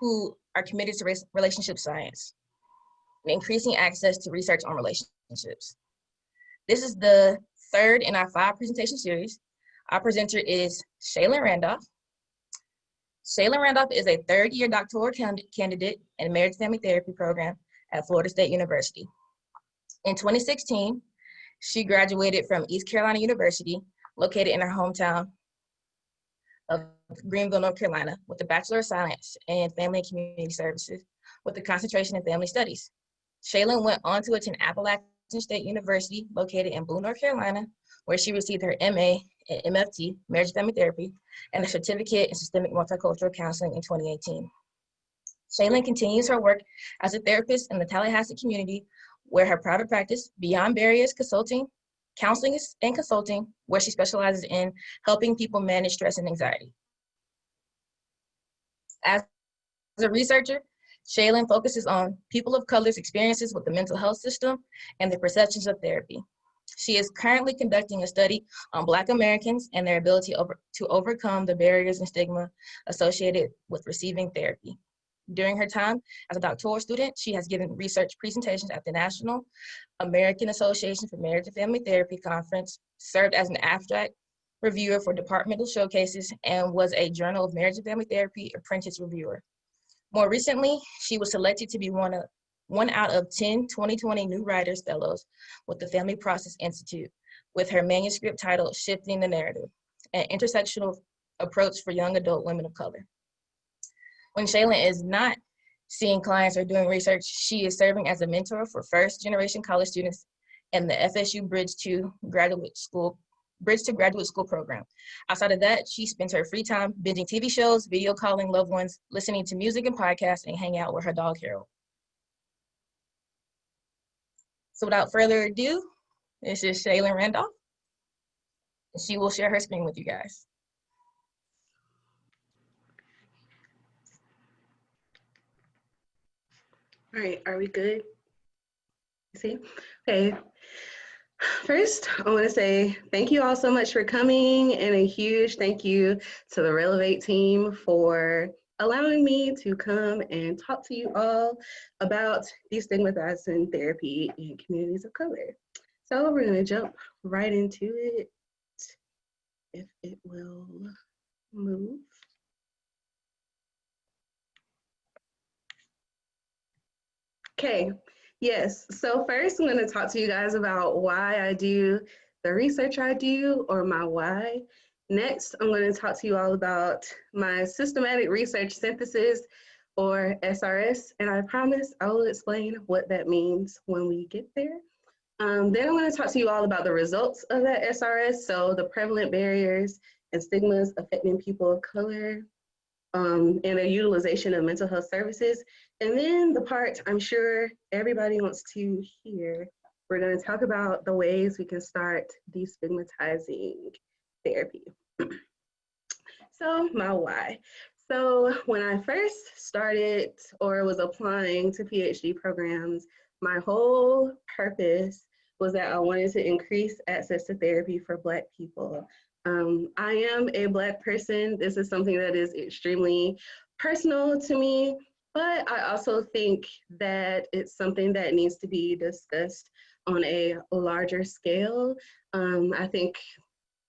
who are committed to relationship science and increasing access to research on relationships. This is the third in our 5 presentation series. Our presenter is Chélynn Randolph. Chélynn Randolph is a third-year doctoral candidate in marriage family therapy program at Florida State University. In 2016, she graduated from East Carolina University, located in her hometown of Greenville, North Carolina, with a Bachelor of Science in Family and Community Services with a concentration in Family Studies. Chélynn went on to attend Appalachian State University, located in Boone, North Carolina, where she received her MA in MFT, Marriage and Family Therapy, and a certificate in Systemic Multicultural Counseling in 2018. Chélynn continues her work as a therapist in the Tallahassee community, where her private practice, Beyond Barriers Consulting, Counseling and Consulting, where she specializes in helping people manage stress and anxiety. As a researcher, Chélynn focuses on people of color's experiences with the mental health system and their perceptions of therapy. She is currently conducting a study on Black Americans and their ability to overcome the barriers and stigma associated with receiving therapy. During her time as a doctoral student, she has given research presentations at the National American Association for Marriage and Family Therapy Conference, served as an abstract reviewer for departmental showcases, and was a Journal of Marriage and Family Therapy apprentice reviewer. More recently, she was selected to be one out of 10 2020 New Writers Fellows with the Family Process Institute, with her manuscript titled Shifting the Narrative, an intersectional approach for young adult women of color. When Chélynn is not seeing clients or doing research, she is serving as a mentor for first-generation college students in the FSU Bridge to Graduate School program. Outside of that, she spends her free time binging TV shows, video calling loved ones, listening to music and podcasts, and hanging out with her dog, Harold. So without further ado, this is Chélynn Randolph. She will share her screen with you guys. All right, are we good? See? Okay. First, I want to say thank you all so much for coming, and a huge thank you to the Relevate team for allowing me to come and talk to you all about destigmatizing therapy in communities of color. So we're going to jump right into it, if it will move. Okay, yes, so first I'm going to talk to you guys about why I do the research I do, or my why. Next, I'm going to talk to you all about my systematic research synthesis, or SRS, and I promise I will explain what that means when we get there. Then I'm going to talk to you all about the results of that SRS, so the prevalent barriers and stigmas affecting people of color, and the utilization of mental health services. And then the part I'm sure everybody wants to hear, we're going to talk about the ways we can start destigmatizing therapy. So my why. So when I first started or was applying to PhD programs, my whole purpose was that I wanted to increase access to therapy for Black people. I am a Black person. This is something that is extremely personal to me, but I also think that it's something that needs to be discussed on a larger scale. I think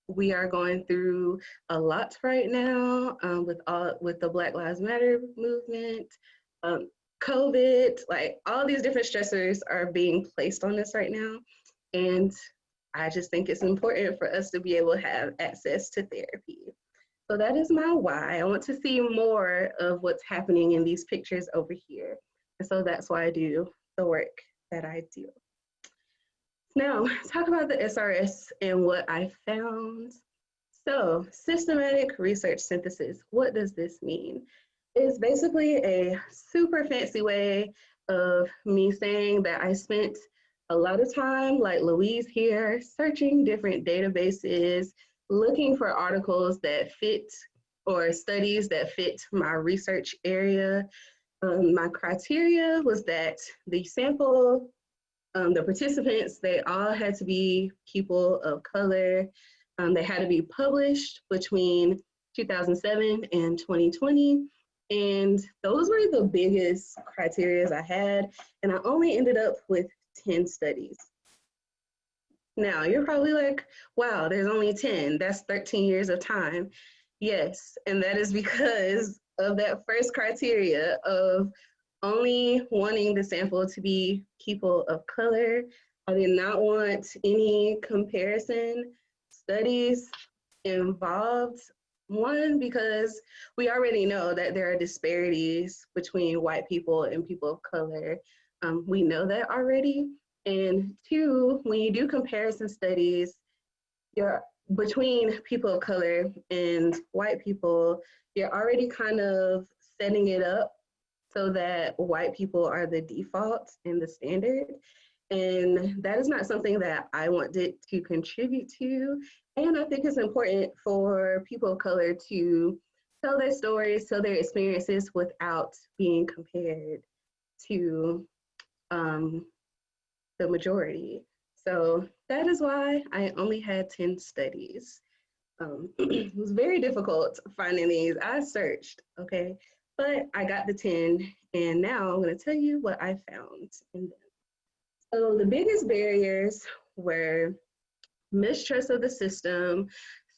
we are going through a lot right now with the Black Lives Matter movement, COVID, like all these different stressors are being placed on us right now. And I just think it's important for us to be able to have access to therapy. So that is my why. I want to see more of what's happening in these pictures over here. And so that's why I do the work that I do. Now, talk about the SRS and what I found. So, systematic research synthesis, what does this mean? It's basically a super fancy way of me saying that I spent a lot of time, like Louise here, searching different databases, looking for articles that fit or studies that fit my research area. My criteria was that the sample, the participants, they all had to be people of color. They had to be published between 2007 and 2020. And those were the biggest criteria I had. And I only ended up with 10 studies. Now, you're probably like, wow, there's only 10. That's 13 years of time. Yes, and that is because of that first criteria of only wanting the sample to be people of color. I did not want any comparison studies involved. One, because we already know that there are disparities between white people and people of color. We know that already. And two, when you do comparison studies, you're between people of color and white people, you're already kind of setting it up so that white people are the default and the standard. And that is not something that I wanted to contribute to. And I think it's important for people of color to tell their stories, tell their experiences without being compared to the majority. So that is why I only had 10 studies. It was very difficult finding these. I searched, okay, but I got the 10, and now I'm going to tell you what I found in them. So the biggest barriers were mistrust of the system,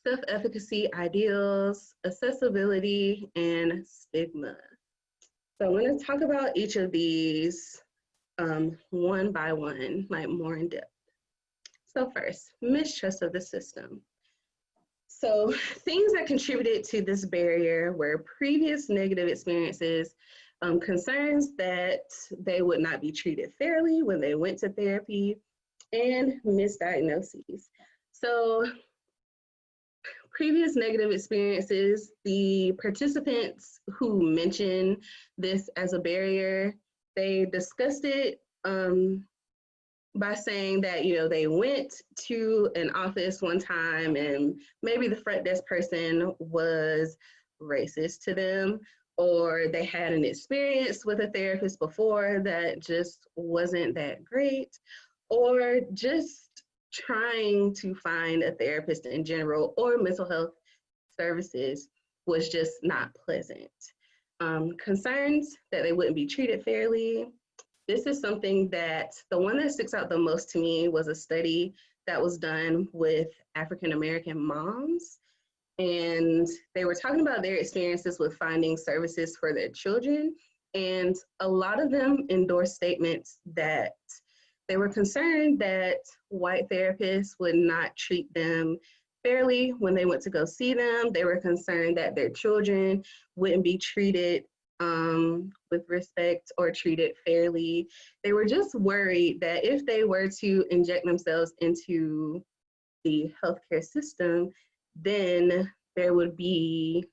self-efficacy ideals, accessibility, and stigma. So I'm going to talk about each of these one by one, like more in depth. So first, mistrust of the system. So things that contributed to this barrier were previous negative experiences, concerns that they would not be treated fairly when they went to therapy, and misdiagnoses. So previous negative experiences, the participants who mentioned this as a barrier, they discussed it by saying that, you know, they went to an office one time and maybe the front desk person was racist to them, or they had an experience with a therapist before that just wasn't that great, or just trying to find a therapist in general or mental health services was just not pleasant. Concerns that they wouldn't be treated fairly. This is something that, the one that sticks out the most to me was a study that was done with African American moms. And they were talking about their experiences with finding services for their children. And a lot of them endorsed statements that they were concerned that white therapists would not treat them fairly when they went to go see them. They were concerned that their children wouldn't be treated with respect or treated fairly. They were just worried that if they were to inject themselves into the healthcare system, then there would be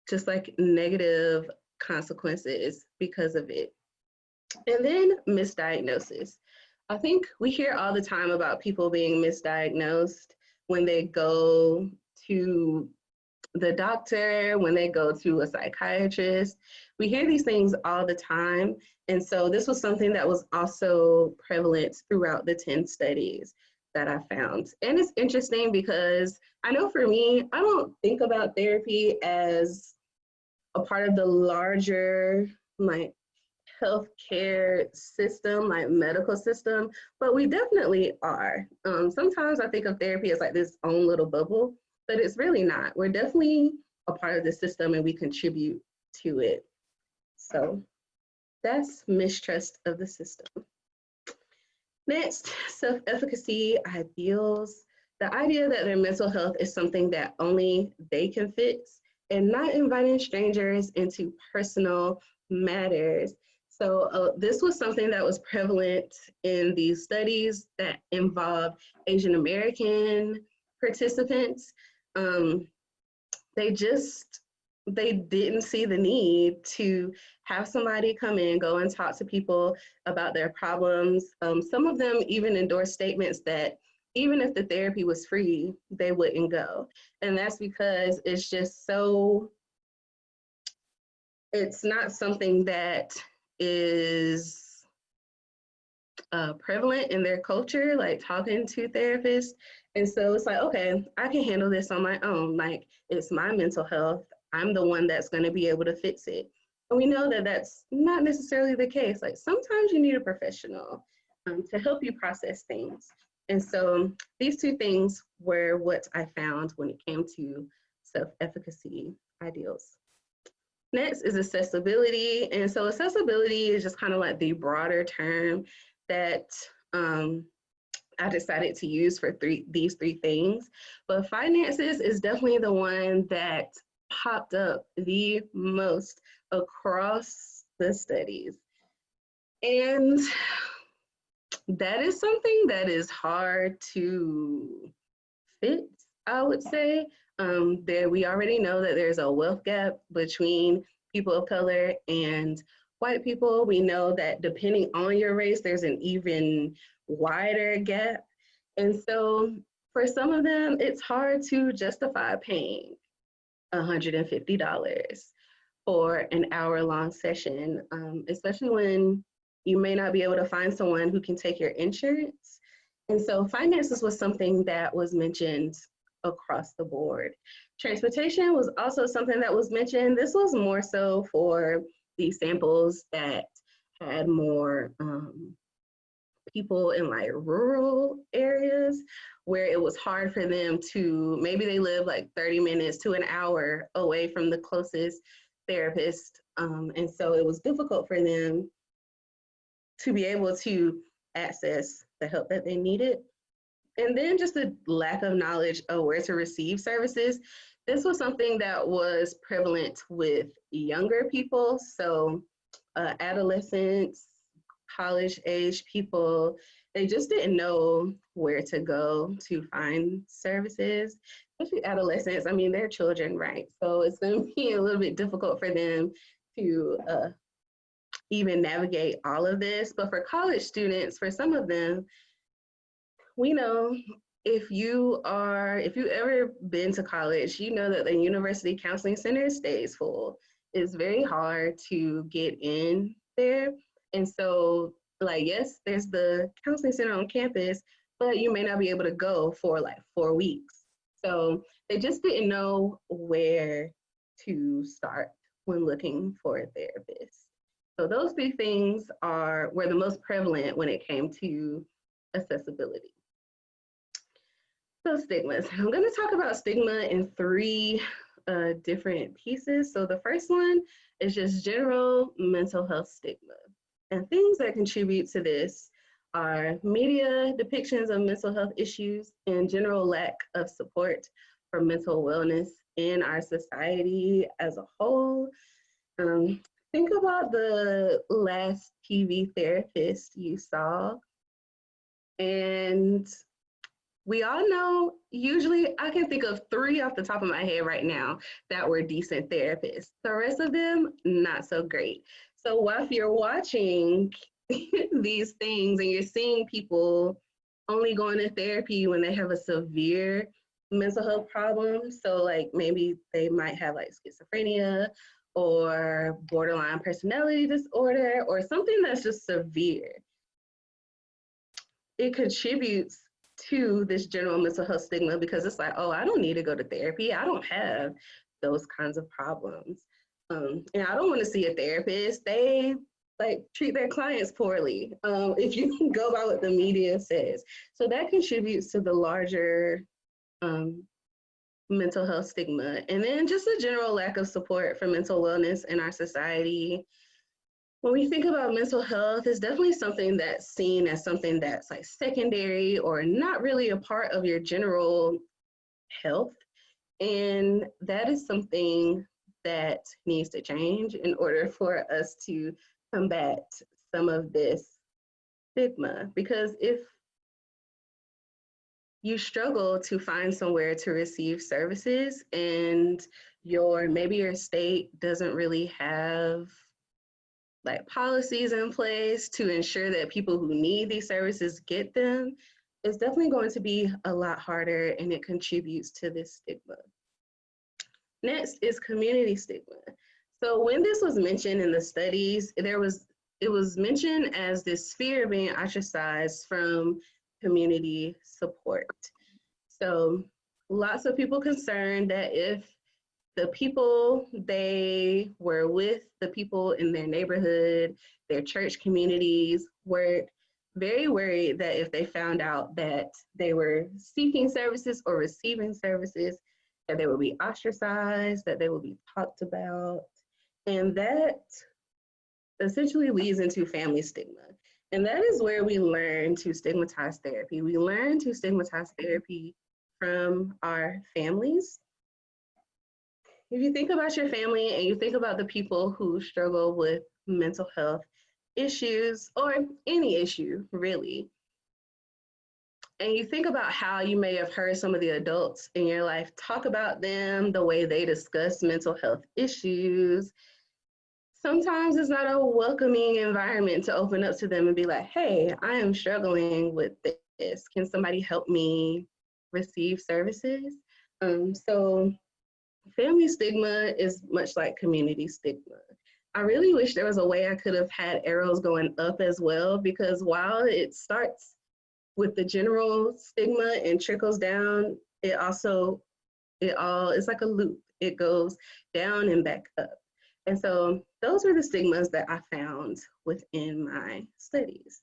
just like negative consequences because of it. And then misdiagnosis. I think we hear all the time about people being misdiagnosed when they go to the doctor, when they go to a psychiatrist. We hear these things all the time. And so this was something that was also prevalent throughout the 10 studies that I found. And it's interesting because I know for me, I don't think about therapy as a part of the larger like healthcare system, like medical system, but we definitely are. Sometimes I think of therapy as like this own little bubble, but it's really not. We're definitely a part of the system and we contribute to it. So that's mistrust of the system. Next, self-efficacy ideals. The idea that their mental health is something that only they can fix and not inviting strangers into personal matters. So this was something that was prevalent in these studies that involved Asian American participants. They didn't see the need to have somebody come in, go and talk to people about their problems. Some of them even endorsed statements that even if the therapy was free, they wouldn't go. And that's because it's just so, it's not something that is prevalent in their culture, like talking to therapists. And so it's like, okay, I can handle this on my own. Like, it's my mental health. I'm the one that's going to be able to fix it. And we know that that's not necessarily the case. Like sometimes you need a professional to help you process things. And so these two things were what I found when it came to self-efficacy ideals. Next is accessibility. And so accessibility is just kind of like the broader term that I decided to use for these three things. But finances is definitely the one that popped up the most across the studies. And that is something that is hard to fix, I would say. There, we already know that there's a wealth gap between people of color and white people. We know that depending on your race, there's an even wider gap. And so for some of them, it's hard to justify paying $150 for an hour-long session, especially when you may not be able to find someone who can take your insurance. And so finances was something that was mentioned across the board. Transportation was also something that was mentioned. This was more so for the samples that had more people in like rural areas where it was hard for them to, maybe they live like 30 minutes to an hour away from the closest therapist. And so it was difficult for them to be able to access the help that they needed. And then just the lack of knowledge of where to receive services. This was something that was prevalent with younger people. So adolescents, college age people, they just didn't know where to go to find services, especially adolescents. I mean, they're children, right? So it's going to be a little bit difficult for them to even navigate all of this. But for college students, for some of them, we know if you've ever been to college, you know that the University Counseling Center stays full. It's very hard to get in there. And so, like, yes, there's the counseling center on campus, but you may not be able to go for like 4 weeks. So they just didn't know where to start when looking for a therapist. So those three things were the most prevalent when it came to accessibility. So stigmas. I'm going to talk about stigma in three different pieces. So the first one is just general mental health stigma. And things that contribute to this are media depictions of mental health issues and general lack of support for mental wellness in our society as a whole. Think about the last TV therapist you saw, and we all know, usually I can think of 3 off the top of my head right now that were decent therapists. The rest of them, not so great. So while if you're watching these things and you're seeing people only going to therapy when they have a severe mental health problem, so like maybe they might have like schizophrenia or borderline personality disorder or something that's just severe, it contributes to this general mental health stigma because it's like, oh, I don't need to go to therapy. I don't have those kinds of problems. And I don't want to see a therapist. They like treat their clients poorly, if you go by what the media says. So that contributes to the larger mental health stigma. And then just a general lack of support for mental wellness in our society. When we think about mental health, it's definitely something that's seen as something that's like secondary or not really a part of your general health. And that is something that needs to change in order for us to combat some of this stigma. Because if you struggle to find somewhere to receive services and maybe your state doesn't really have like policies in place to ensure that people who need these services get them, it's definitely going to be a lot harder, and it contributes to this stigma. Next is community stigma. So when this was mentioned in the studies, it was mentioned as this fear of being ostracized from community support. So lots of people concerned that if the people they were with, the people in their neighborhood, their church communities, were very worried that if they found out that they were seeking services or receiving services, that they would be ostracized, that they would be talked about. And that essentially leads into family stigma. And that is where we learn to stigmatize therapy. We learn to stigmatize therapy from our families. If you think about your family and you think about the people who struggle with mental health issues or any issue, really, and you think about how you may have heard some of the adults in your life talk about them, the way they discuss mental health issues, sometimes it's not a welcoming environment to open up to them and be like, hey, I am struggling with this. Can somebody help me receive services? So family stigma is much like community stigma. I really wish there was a way I could have had arrows going up as well, because while it starts with the general stigma and trickles down, it's like a loop. It goes down and back up. And so those are the stigmas that I found within my studies.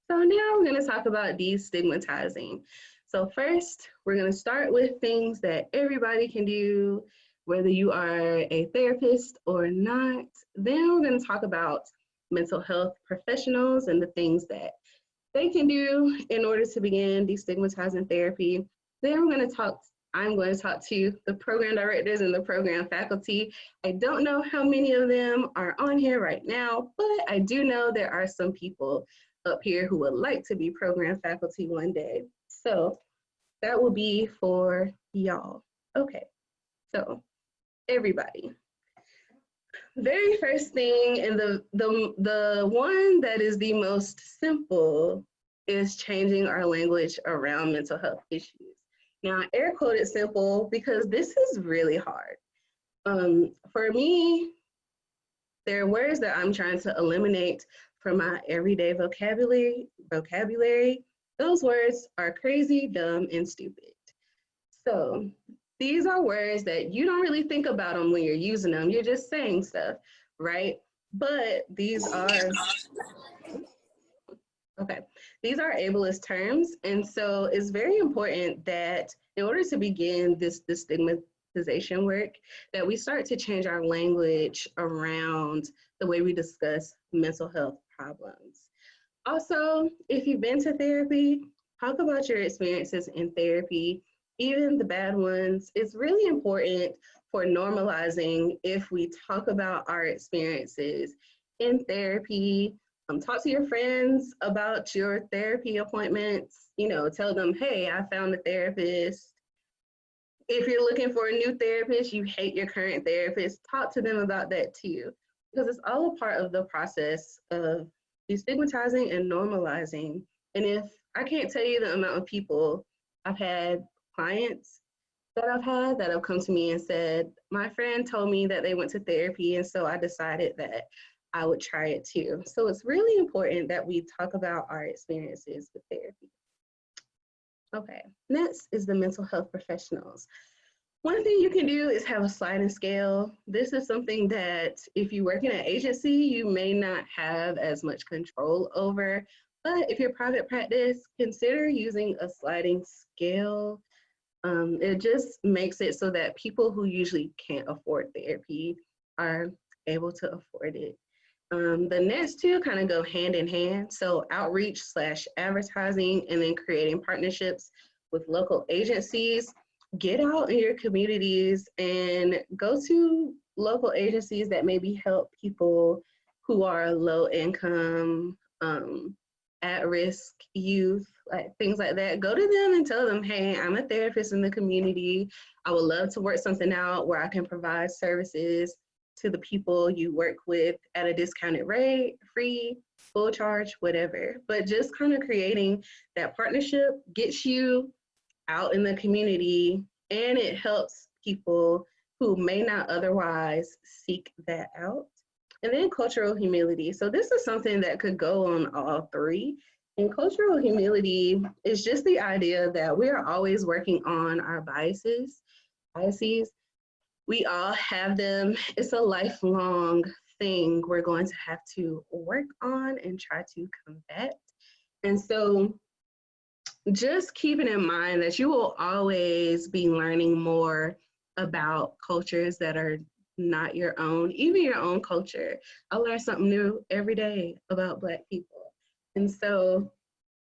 So now we're going to talk about destigmatizing. So first, we're going to start with things that everybody can do, whether you are a therapist or not. Then we're going to talk about mental health professionals and the things that they can do in order to begin destigmatizing therapy. Then I'm going to talk to the program directors and the program faculty. I don't know how many of them are on here right now, but I do know there are some people up here who would like to be program faculty one day. So that will be for y'all. Okay, so everybody. Very first thing, and the one that is the most simple, is changing our language around mental health issues. Now, I air quoted simple because this is really hard. For me, there are words that I'm trying to eliminate from my everyday vocabulary. Those words are crazy, dumb, and stupid. So these are words that you don't really think about them when you're using them. You're just saying stuff, right? But these are ableist terms. And so it's very important that in order to begin this stigmatization work, that we start to change our language around the way we discuss mental health problems. Also, if you've been to therapy, talk about your experiences in therapy, even the bad ones. It's really important for normalizing if we talk about our experiences in therapy. Talk to your friends about your therapy appointments. Tell them, hey, I found a therapist. If you're looking for a new therapist, you hate your current therapist, talk to them about that too, because it's all a part of the process of destigmatizing and normalizing. And if I can't tell you the amount of people I've had, clients that I've had that have come to me and said, my friend told me that they went to therapy, and so I decided that I would try it too. So it's really important that we talk about our experiences with therapy. Okay, next is the mental health professionals. One thing you can do is have a sliding scale. This is something that if you work in an agency, you may not have as much control over, but if you're private practice, consider using a sliding scale. It just makes it so that people who usually can't afford therapy are able to afford it. The next two kind of go hand in hand. So outreach / advertising, and then creating partnerships with local agencies. Get out in your communities and go to local agencies that maybe help people who are low income, at-risk youth, like things like that. Go to them and tell them, hey, I'm a therapist in the community. I would love to work something out where I can provide services to the people you work with at a discounted rate, free, full charge, whatever. But just kind of creating that partnership gets you out in the community, and it helps people who may not otherwise seek that out. And then cultural humility. So this is something that could go on all three. And cultural humility is just the idea that we are always working on our biases. We all have them. It's a lifelong thing we're going to have to work on and try to combat. And so just keeping in mind that you will always be learning more about cultures that are not your own, even your own culture. I learn something new every day about Black people. And so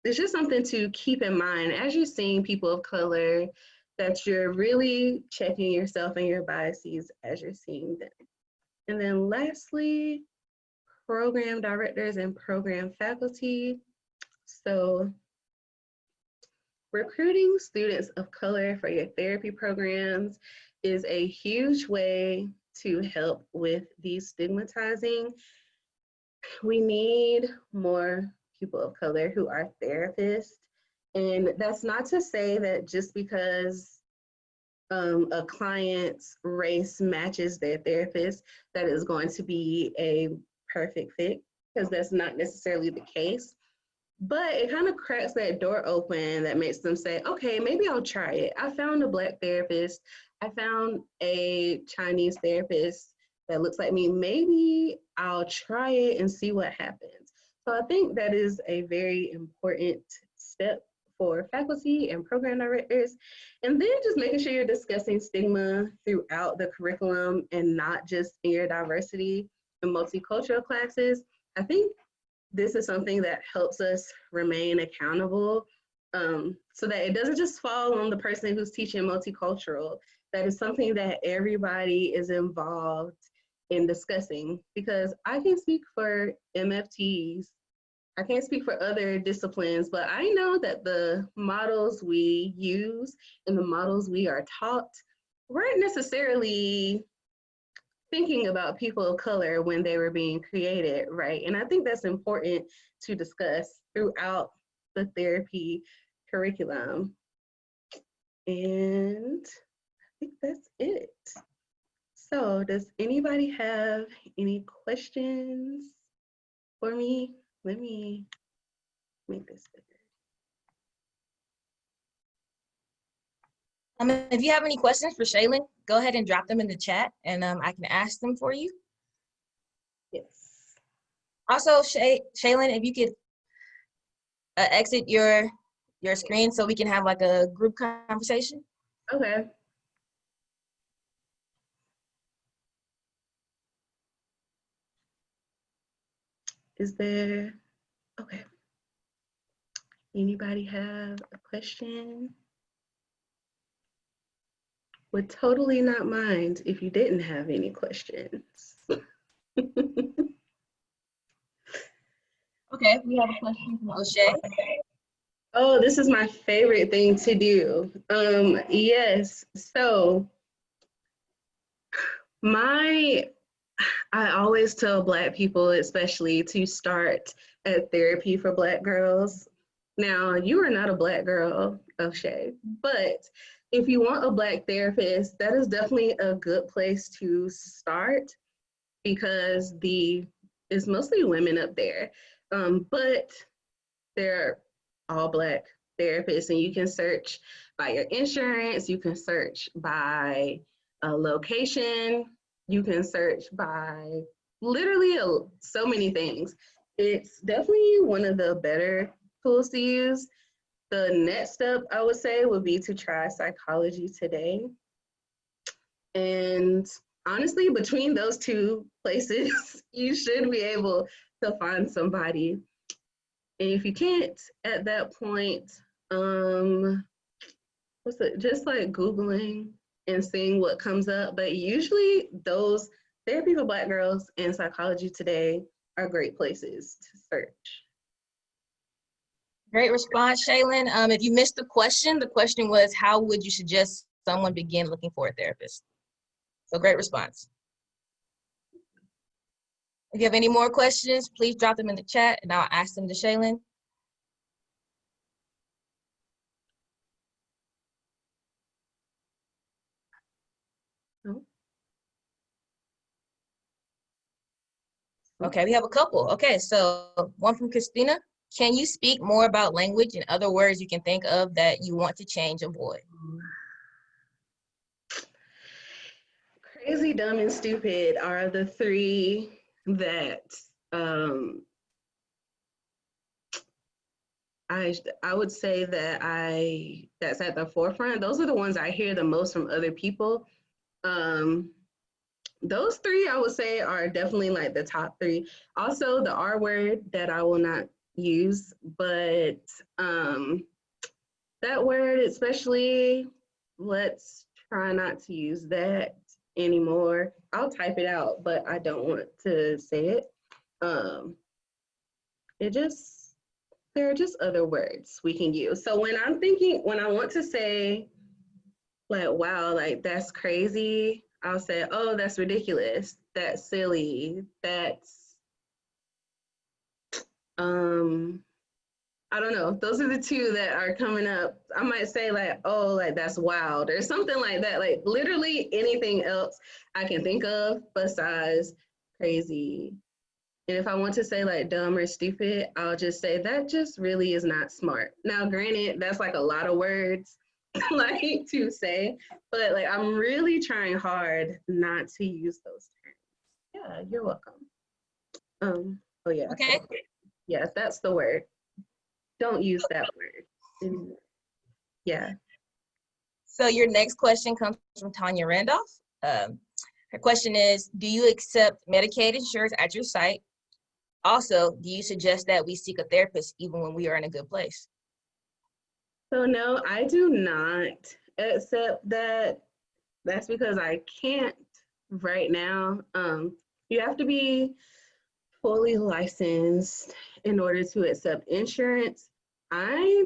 it's just something to keep in mind as you're seeing people of color, that you're really checking yourself and your biases as you're seeing them. And then lastly, program directors and program faculty. So recruiting students of color for your therapy programs is a huge way to help with destigmatizing. We need more people of color who are therapists. And that's not to say that just because a client's race matches their therapist, that is going to be a perfect fit, because that's not necessarily the case. But it kind of cracks that door open that makes them say, okay, maybe I'll try it. I found a Black therapist. I found a Chinese therapist that looks like me. Maybe I'll try it and see what happens. So I think that is a very important step for faculty and program directors. And then just making sure you're discussing stigma throughout the curriculum and not just in your diversity and multicultural classes. I think this is something that helps us remain accountable, so that it doesn't just fall on the person who's teaching multicultural. That is something that everybody is involved in discussing, because I can speak for MFTs, I can't speak for other disciplines, but I know that the models we use and the models we are taught weren't necessarily thinking about people of color when they were being created, right? And I think that's important to discuss throughout the therapy curriculum. And I think that's it. So does anybody have any questions for me? Let me make this bigger. If you have any questions for Chélynn, go ahead and drop them in the chat, and I can ask them for you. Yes. Also, Chélynn, if you could exit your screen so we can have like a group conversation. Okay. Is there, okay. Anybody have a question? Would totally not mind if you didn't have any questions. Okay, we have a question from O'Shea. Oh, this is my favorite thing to do. Yes, so I always tell Black people, especially, to start at therapy for Black girls. Now, you are not a Black girl, O'Shea, but if you want a Black therapist, that is definitely a good place to start, because it's mostly women up there, but they're all Black therapists, and you can search by your insurance, you can search by a location, you can search by literally so many things. It's definitely one of the better tools to use. The next step, I would say, would be to try Psychology Today. And honestly, between those two places, you should be able to find somebody. And if you can't at that point, just like Googling and seeing what comes up. But usually those Therapy for Black Girls and Psychology Today are great places to search. Great response, Chélynn. If you missed the question was, how would you suggest someone begin looking for a therapist? So great response. If you have any more questions, please drop them in the chat and I'll ask them to Chélynn. No? Okay, we have a couple. Okay, so one from Christina. Can you speak more about language and other words you can think of that you want to change or avoid? Crazy, dumb, and stupid are the three that I would say that that's at the forefront. Those are the ones I hear the most from other people. Um, those three I would say are definitely like the top three. Also, the R word that I will not use, but that word especially, let's try not to use that anymore. I'll type it out, but I don't want to say it. Um, it just, there are just other words we can use. So when when I want to say, like, wow, like that's crazy, I'll say, oh, that's ridiculous, that's silly, that's, I don't know. Those are the two that are coming up. I might say like, oh, like that's wild or something like that. Like literally anything else I can think of besides crazy. And if I want to say like dumb or stupid, I'll just say that just really is not smart. Now, granted, that's like a lot of words like to say, but like I'm really trying hard not to use those terms. Yeah, you're welcome. Oh yeah, Okay. so yes, that's the word. Don't use that word anymore. Yeah. So your next question comes from Tanya Randolph. Her question is, do you accept Medicaid insurance at your site? Also, do you suggest that we seek a therapist even when we are in a good place? So no, I do not accept that. That's because I can't right now. You have to be fully licensed in order to accept insurance. I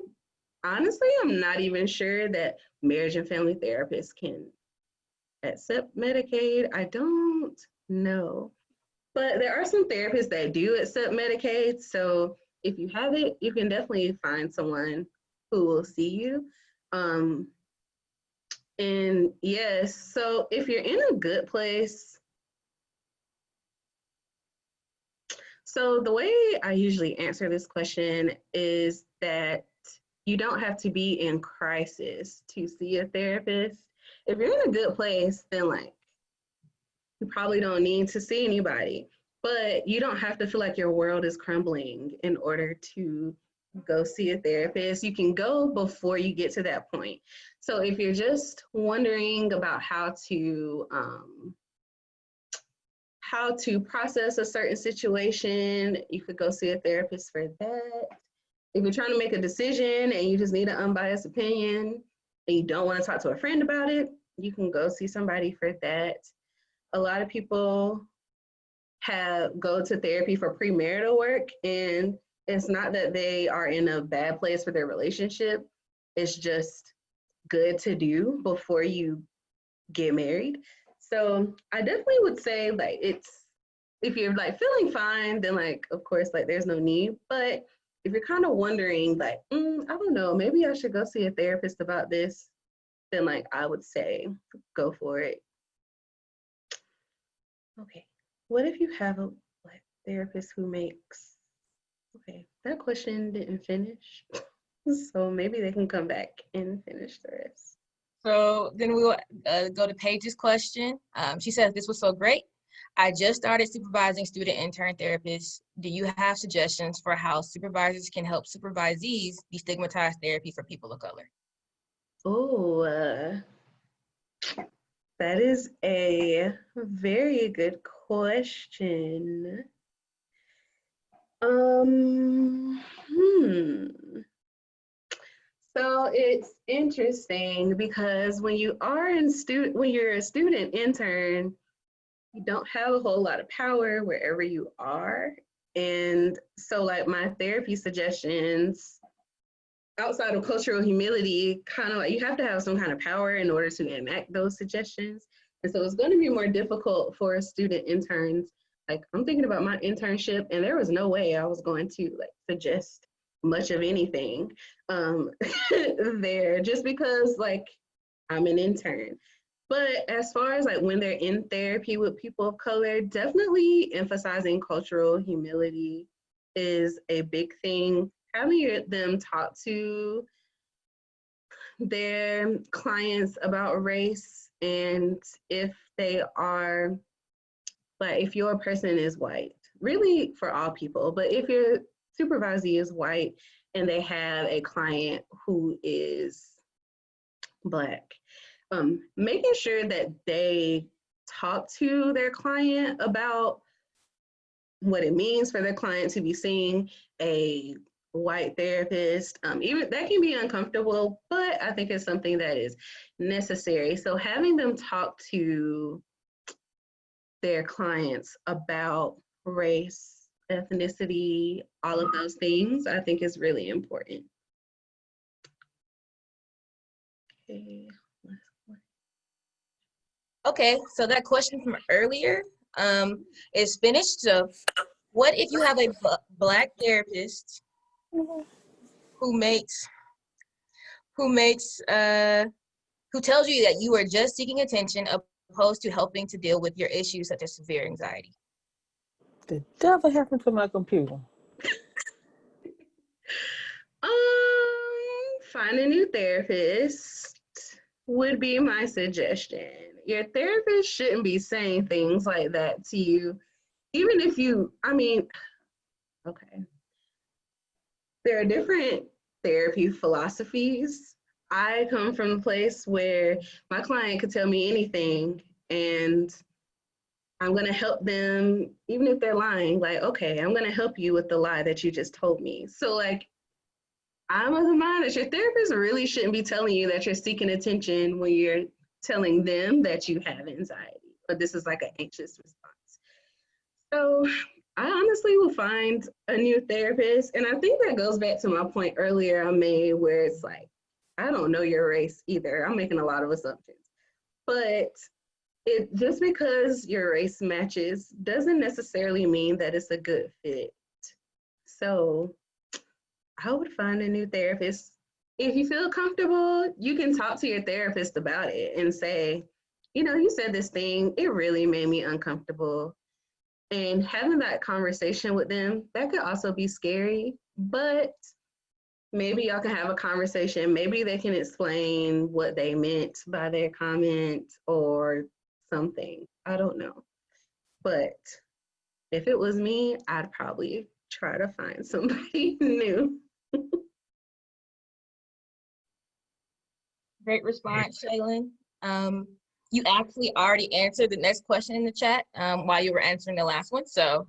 honestly am not even sure that marriage and family therapists can accept Medicaid. I don't know. But there are some therapists that do accept Medicaid. So if you have it, you can definitely find someone who will see you. Um, and yes, so if you're in a good place, so the way I usually answer this question is that you don't have to be in crisis to see a therapist. If you're in a good place, then like you probably don't need to see anybody, but you don't have to feel like your world is crumbling in order to go see a therapist. You can go before you get to that point. So if you're just wondering about how to process a certain situation, you could go see a therapist for that. If you're trying to make a decision and you just need an unbiased opinion and you don't want to talk to a friend about it, you can go see somebody for that. A lot of people go to therapy for premarital work, and it's not that they are in a bad place for their relationship. It's just good to do before you get married. So I definitely would say like it's if you're like feeling fine, then like of course like there's no need. But if you're kind of wondering like, I don't know, maybe I should go see a therapist about this, then like I would say go for it. Okay. What if you have a like therapist who makes okay, that question didn't finish. So maybe they can come back and finish the rest. So then we will go to Paige's question. She says, this was so great. I just started supervising student intern therapists. Do you have suggestions for how supervisors can help supervisees destigmatize therapy for people of color? Oh, that is a very good question. Hmm. So it's interesting because when you're a student intern, you don't have a whole lot of power wherever you are. And so like my therapy suggestions outside of cultural humility, kind of like you have to have some kind of power in order to enact those suggestions. And so it's going to be more difficult for student interns. Like I'm thinking about my internship, and there was no way I was going to like suggest much of anything there, just because like I'm an intern. But as far as like when they're in therapy with people of color, definitely emphasizing cultural humility is a big thing. Having them talk to their clients about race, and if they are, like, if your person is white, really for all people, but if your supervisee is white and they have a client who is Black, making sure that they talk to their client about what it means for their client to be seeing a white therapist. Even that can be uncomfortable, but I think it's something that is necessary. So having them talk to their clients about race, ethnicity, all of those things, I think is really important. Okay. Okay, so that question from earlier is finished. So what if you have a Black therapist who tells you that you are just seeking attention opposed to helping to deal with your issues such as severe anxiety? The devil happened to my computer. Find a new therapist would be my suggestion. Your therapist shouldn't be saying things like that to you, even if you, I mean, okay. There are different therapy philosophies. I come from a place where my client could tell me anything and I'm going to help them, even if they're lying, like, okay, I'm going to help you with the lie that you just told me. So, like, I'm of the mind that your therapist really shouldn't be telling you that you're seeking attention when you're telling them that you have anxiety, or this is like an anxious response. So I honestly will find a new therapist. And I think that goes back to my point earlier I made where it's like, I don't know your race either. I'm making a lot of assumptions. But it just because your race matches doesn't necessarily mean that it's a good fit. So I would find a new therapist. If you feel comfortable, you can talk to your therapist about it and say, you know, you said this thing, it really made me uncomfortable. And having that conversation with them, that could also be scary, but maybe y'all can have a conversation. Maybe they can explain what they meant by their comment or something. I don't know. But if it was me, I'd probably try to find somebody new. Great response, Chélynn. You actually already answered the next question in the chat while you were answering the last one. So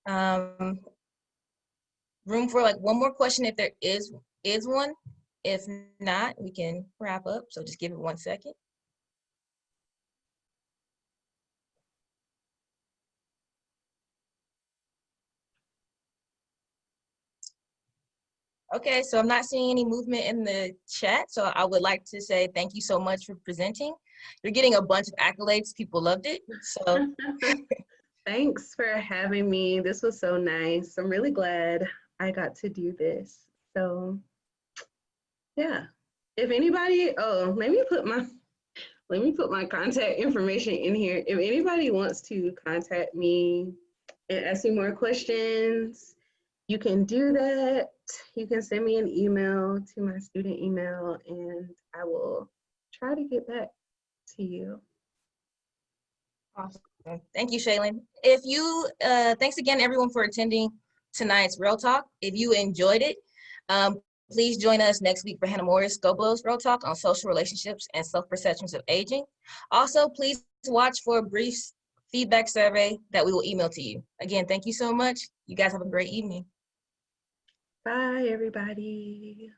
room for like one more question if there is one. If not, we can wrap up. So just give it 1 second. Okay, so I'm not seeing any movement in the chat. So I would like to say thank you so much for presenting. You're getting a bunch of accolades. People loved it. So Thanks for having me. This was so nice. I'm really glad I got to do this. So yeah, if anybody, oh, let me put my contact information in here. If anybody wants to contact me and ask me more questions, you can do that. You can send me an email to my student email and I will try to get back to you. awesome. Thank you, Chélynn. If you, thanks again, everyone, for attending tonight's RelTalk. If you enjoyed it, please join us next week for Hannah Morris Scobo's RelTalk on social relationships and self-perceptions of aging. Also, please watch for a brief feedback survey that we will email to you. Again, thank you so much. You guys have a great evening. Bye, everybody.